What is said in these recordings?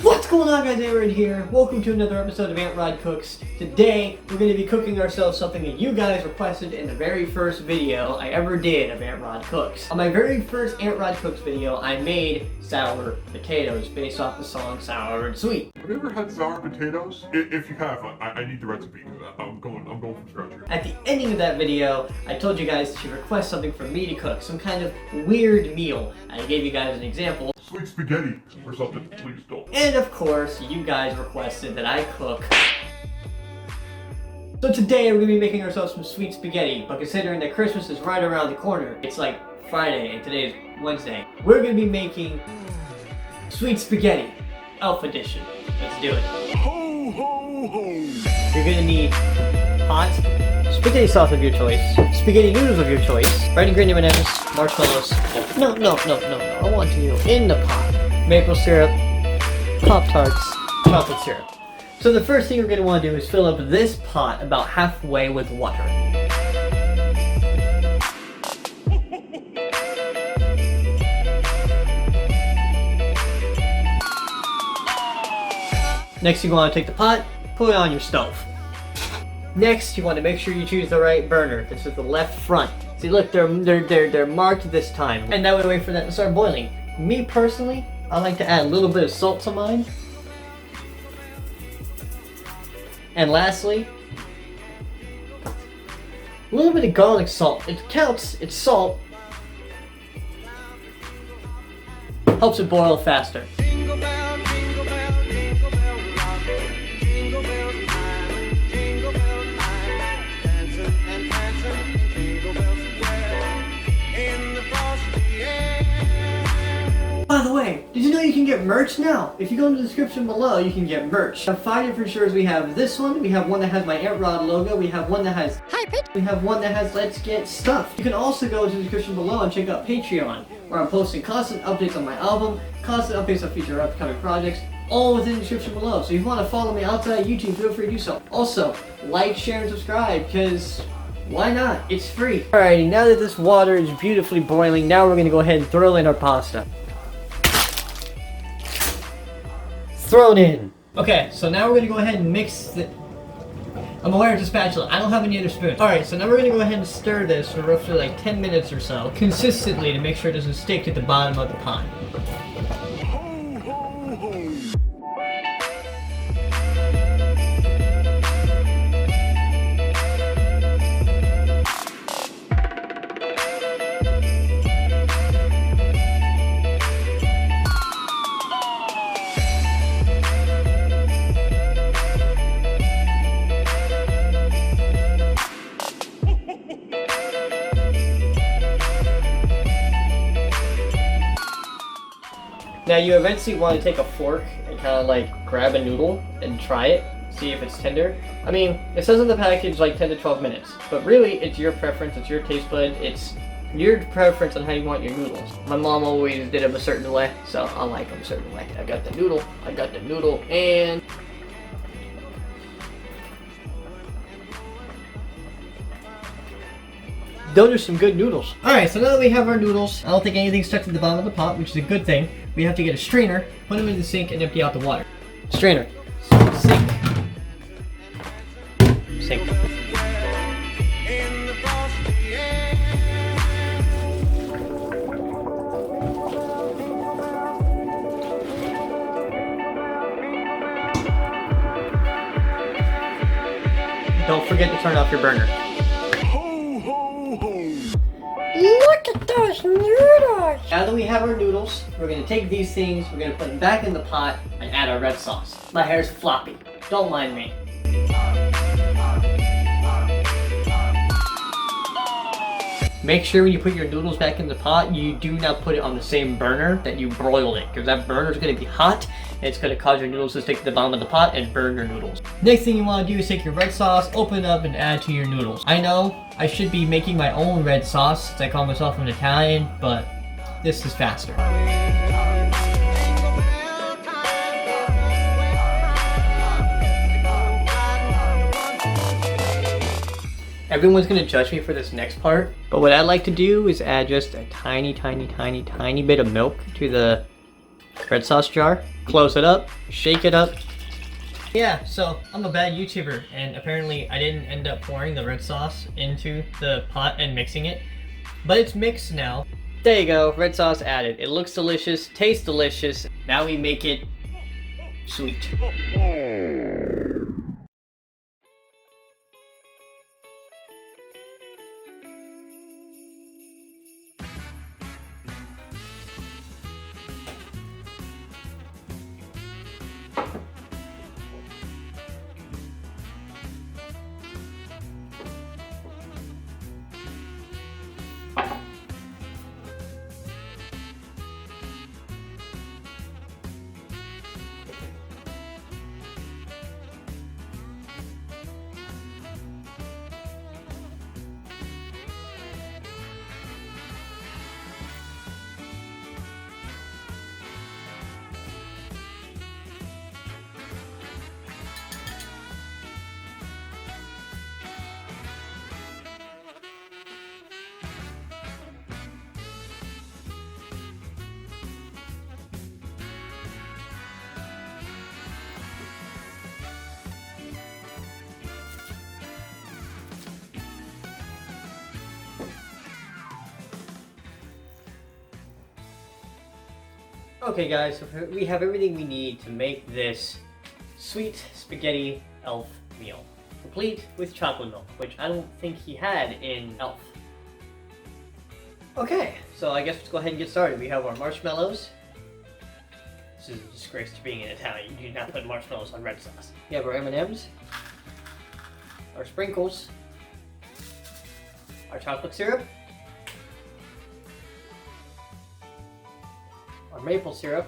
What's going on, guys? Antrod here. Welcome to another episode of Antrod Cooks. Today, we're going to be cooking ourselves something that you guys requested in the very first video I ever did of Antrod Cooks. On my very first Antrod Cooks video, I made sour potatoes based off the song Sour and Sweet. Have you ever had sour potatoes? If you have, I need the recipe. I'm going from scratch here. At the ending of that video, I told you guys to request something for me to cook, some kind of weird meal. I gave you guys an example. Sweet spaghetti or something, please don't. And of course, you guys requested that I cook. So today we're going to be making ourselves some sweet spaghetti, but considering that Christmas is right around the corner, it's like Friday and today is Wednesday, we're going to be making sweet spaghetti, Elf edition. Let's do it. Ho, ho, ho. You're going to need hot spaghetti sauce of your choice, spaghetti noodles of your choice, Red M&M, marshmallows. No, I want you in the pot. Maple syrup, Pop-Tarts, chocolate syrup. So the first thing we're going to want to do is fill up this pot about halfway with water. Next, you want to take the pot, put it on your stove. Next, you want to make sure you choose the right burner. This is the left front. See, look, they're marked this time, and that would wait for that to start boiling. Me personally, I like to add a little bit of salt to mine. And lastly, a little bit of garlic salt. It counts, it's salt. Helps it boil faster. By the way, did you know you can get merch now? If you go in the description below, you can get merch. We have 5 different shirts. We have this one, we have one that has my Antrod logo, we have one that has Hi Pitch, we have one that has Let's Get Stuff. You can also go to the description below and check out Patreon, where I'm posting constant updates on my album, constant updates on future upcoming projects, all within the description below. So if you want to follow me outside of YouTube, feel free to do so. Also, like, share, and subscribe, because why not? It's free. Alrighty, now that this water is beautifully boiling, now we're going to go ahead and throw in our pasta. Thrown in. Okay, so now we're gonna go ahead and mix the... I'm aware of the spatula. I don't have any other spoons. Alright, so now we're gonna go ahead and stir this for roughly like 10 minutes or so, consistently, to make sure it doesn't stick at the bottom of the pot. Ho, ho, ho. Now you eventually want to take a fork and kind of like grab a noodle and try it, see if it's tender. I mean, it says in the package like 10 to 12 minutes, but really it's your preference, it's your taste bud, it's your preference on how you want your noodles. My mom always did them a certain way, so I like them a certain way. I got the noodle, and... those are some good noodles. Alright, so now that we have our noodles, I don't think anything's stuck to the bottom of the pot, which is a good thing. We have to get a strainer, put them in the sink, and empty out the water. Strainer. Sink. Sink. Don't forget to turn off your burner. Look at those noodles! Now that we have our noodles, we're going to take these things, we're going to put them back in the pot and add our red sauce. My hair's floppy. Don't mind me. Make sure when you put your noodles back in the pot, you do not put it on the same burner that you broiled it, because that burner is going to be hot and it's going to cause your noodles to stick to the bottom of the pot and burn your noodles. Next thing you want to do is take your red sauce, open it up, and add to your noodles. I know I should be making my own red sauce since I call myself an Italian, but this is faster. Everyone's gonna judge me for this next part, but what I like to do is add just a tiny bit of milk to the red sauce jar, close it up, shake it up. Yeah, so I'm a bad YouTuber, and apparently I didn't end up pouring the red sauce into the pot and mixing it, but it's mixed now. There you go, red sauce added. It looks delicious, tastes delicious. Now we make it sweet. Okay guys, so we have everything we need to make this sweet spaghetti elf meal. Complete with chocolate milk, which I don't think he had in Elf. Okay, so I guess let's go ahead and get started. We have our marshmallows. This is a disgrace to being in Italian. You do not put marshmallows on red sauce. We have our M&Ms, our sprinkles, our chocolate syrup, our maple syrup,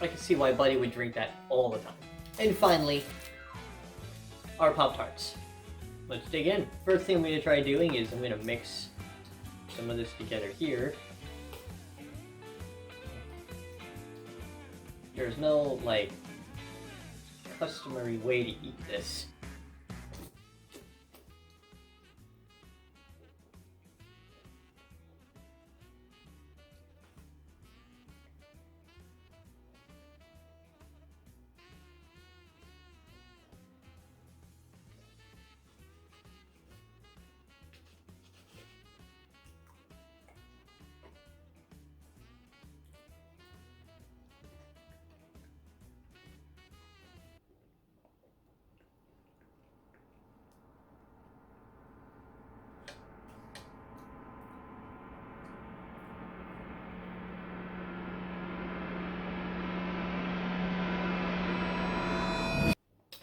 I can see why Buddy would drink that all the time. And finally, our Pop-Tarts. Let's dig in. First thing I'm going to try doing is I'm going to mix some of this together here. There's no, like, customary way to eat this.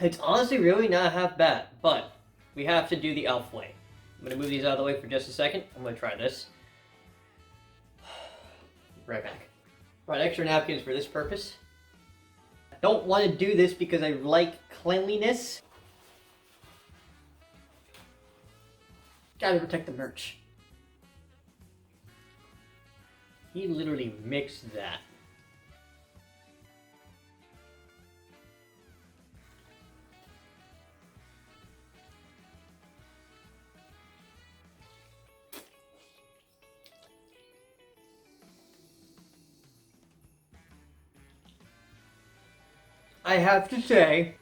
It's honestly really not half bad, but we have to do the elf way. I'm going to move these out of the way for just a second. I'm going to try this. Right back. Brought extra napkins for this purpose. I don't want to do this because I like cleanliness. Gotta protect the merch. He literally mixed that. I have to say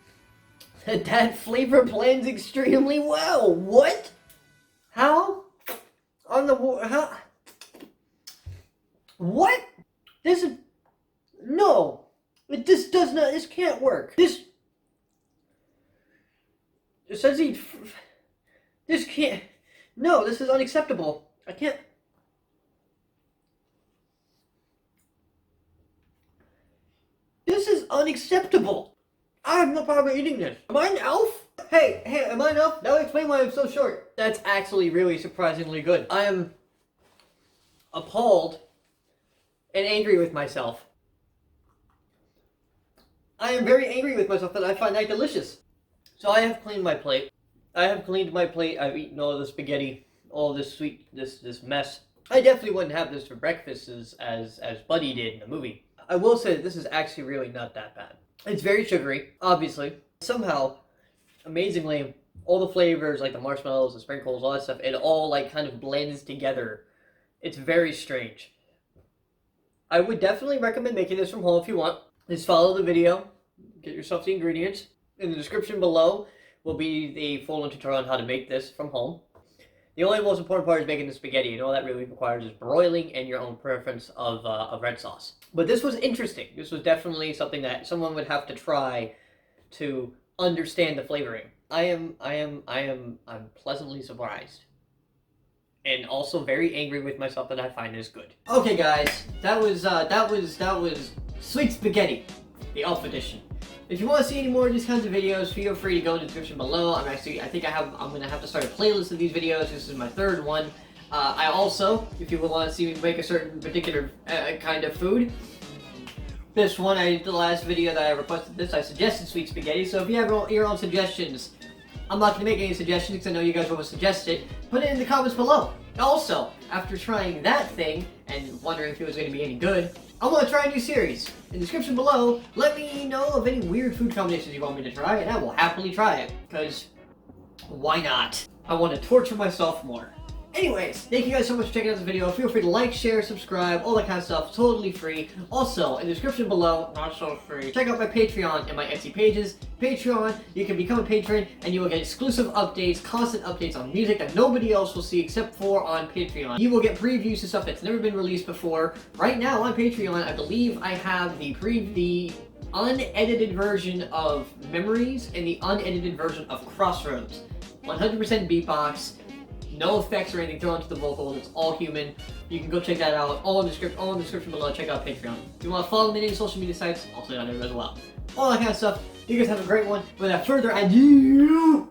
that flavor blends extremely well. What? How? On the how? What? This is no. This does not. This can't work. This. It says he. This can't. No, this is unacceptable. I can't. This is unacceptable. I have no problem eating this. Am I an elf? Hey, am I an elf? That would explain why I'm so short. That's actually really surprisingly good. I am appalled and angry with myself. I am very angry with myself that I find that delicious. So I have cleaned my plate. I've eaten all the spaghetti, all this sweet, this mess. I definitely wouldn't have this for breakfast as Buddy did in the movie. I will say that this is actually really not that bad. It's very sugary, obviously. Somehow, amazingly, all the flavors, like the marshmallows, the sprinkles, all that stuff, it all like kind of blends together. It's very strange. I would definitely recommend making this from home if you want. Just follow the video, get yourself the ingredients. In the description below will be the full tutorial on how to make this from home. The only most important part is making the spaghetti, and all that really requires is broiling and your own preference of red sauce. But this was interesting. This was definitely something that someone would have to try to understand the flavoring. I'm pleasantly surprised. And also very angry with myself that I find this good. Okay guys, that was Sweet Spaghetti, the Elf edition. If you want to see any more of these kinds of videos, feel free to go in the description below. I'm gonna have to start a playlist of these videos. This is my third one. I also, if you want to see me make a certain particular kind of food, this one, the last video that I requested this, I suggested Sweet Spaghetti. So if you have your own suggestions, I'm not going to make any suggestions because I know you guys will suggest it. Put it in the comments below. Also, after trying that thing and wondering if it was going to be any good, I want to try a new series. In the description below, let me know of any weird food combinations you want me to try, and I will happily try it. Because, why not? I want to torture myself more. Anyways, thank you guys so much for checking out this video. Feel free to like, share, subscribe, all that kind of stuff. Totally free. Also, in the description below, not so free, check out my Patreon and my Etsy pages. Patreon, you can become a patron and you will get exclusive updates, constant updates on music that nobody else will see except for on Patreon. You will get previews to stuff that's never been released before. Right now on Patreon, I believe I have the unedited version of Memories and the unedited version of Crossroads. 100% beatbox. No effects or anything thrown into the vocals. It's all human. You can go check that out. All in the description below. Check out Patreon. If you want to follow me on any social media sites, also down there as well. All that kind of stuff. You guys have a great one. Without further ado,